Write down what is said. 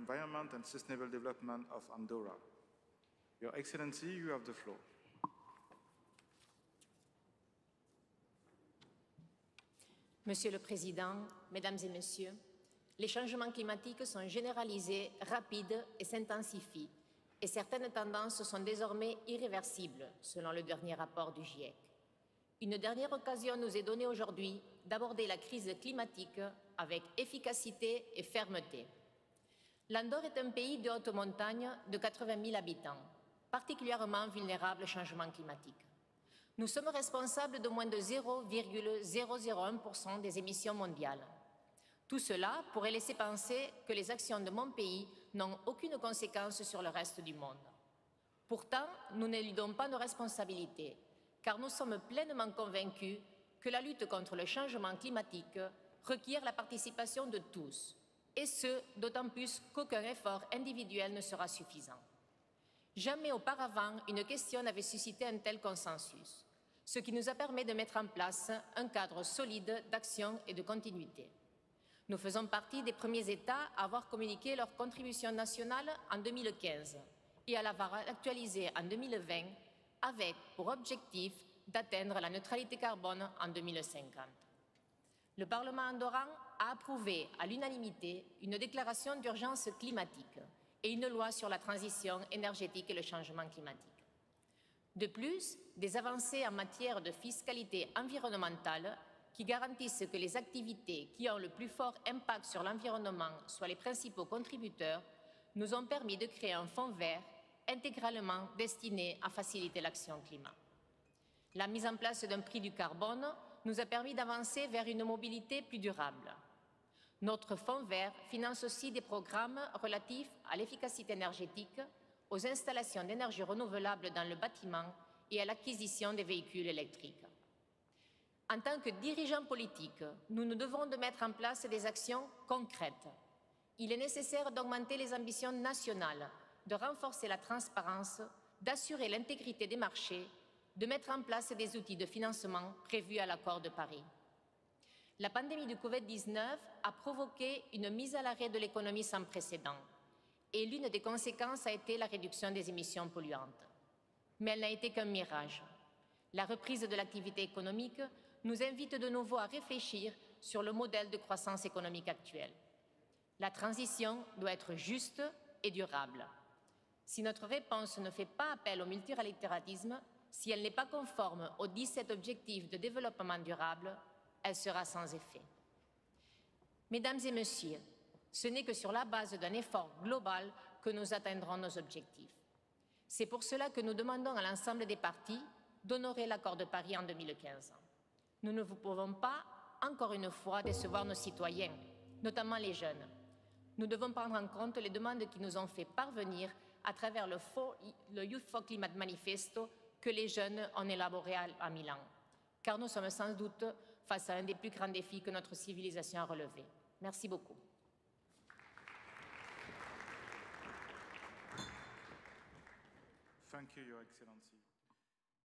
Environment and Sustainable Development of Andorra. Your Excellency, you have the floor. Monsieur le Président, Mesdames et Messieurs, les changements climatiques sont généralisés, rapides et s'intensifient, et certaines tendances sont désormais irréversibles, selon le dernier rapport du GIEC. Une dernière occasion nous est donnée aujourd'hui d'aborder la crise climatique avec efficacité et fermeté. L'Andorre est un pays de haute montagne de 80 000 habitants, particulièrement vulnérable au changement climatique. Nous sommes responsables de moins de 0,001% des émissions mondiales. Tout cela pourrait laisser penser que les actions de mon pays n'ont aucune conséquence sur le reste du monde. Pourtant, nous n'éludons pas nos responsabilités, car nous sommes pleinement convaincus que la lutte contre le changement climatique requiert la participation de tous, et ce, d'autant plus qu'aucun effort individuel ne sera suffisant. Jamais auparavant, une question n'avait suscité un tel consensus, ce qui nous a permis de mettre en place un cadre solide d'action et de continuité. Nous faisons partie des premiers États à avoir communiqué leur contribution nationale en 2015 et à l'avoir actualisée en 2020 avec pour objectif d'atteindre la neutralité carbone en 2050. Le Parlement andorran a approuvé à l'unanimité une déclaration d'urgence climatique et une loi sur la transition énergétique et le changement climatique. De plus, des avancées en matière de fiscalité environnementale qui garantissent que les activités qui ont le plus fort impact sur l'environnement soient les principaux contributeurs nous ont permis de créer un fonds vert intégralement destiné à faciliter l'action climat. La mise en place d'un prix du carbone nous a permis d'avancer vers une mobilité plus durable. Notre fonds vert finance aussi des programmes relatifs à l'efficacité énergétique, aux installations d'énergie renouvelable dans le bâtiment et à l'acquisition des véhicules électriques. En tant que dirigeants politiques, nous nous devons de mettre en place des actions concrètes. Il est nécessaire d'augmenter les ambitions nationales, de renforcer la transparence, d'assurer l'intégrité des marchés, de mettre en place des outils de financement prévus à l'accord de Paris. La pandémie du Covid-19 a provoqué une mise à l'arrêt de l'économie sans précédent et l'une des conséquences a été la réduction des émissions polluantes. Mais elle n'a été qu'un mirage. La reprise de l'activité économique nous invite de nouveau à réfléchir sur le modèle de croissance économique actuel. La transition doit être juste et durable. Si notre réponse ne fait pas appel au multilatéralisme, si elle n'est pas conforme aux 17 objectifs de développement durable, elle sera sans effet. Mesdames et Messieurs, ce n'est que sur la base d'un effort global que nous atteindrons nos objectifs. C'est pour cela que nous demandons à l'ensemble des partis d'honorer l'accord de Paris en 2015. Nous ne pouvons pas, encore une fois, décevoir nos citoyens, notamment les jeunes. Nous devons prendre en compte les demandes qui nous ont fait parvenir à travers le Youth for Climate Manifesto que les jeunes ont élaboré à Milan, car nous sommes sans doute face à un des plus grands défis que notre civilisation a relevé. Merci beaucoup. Thank you, Your Excellency.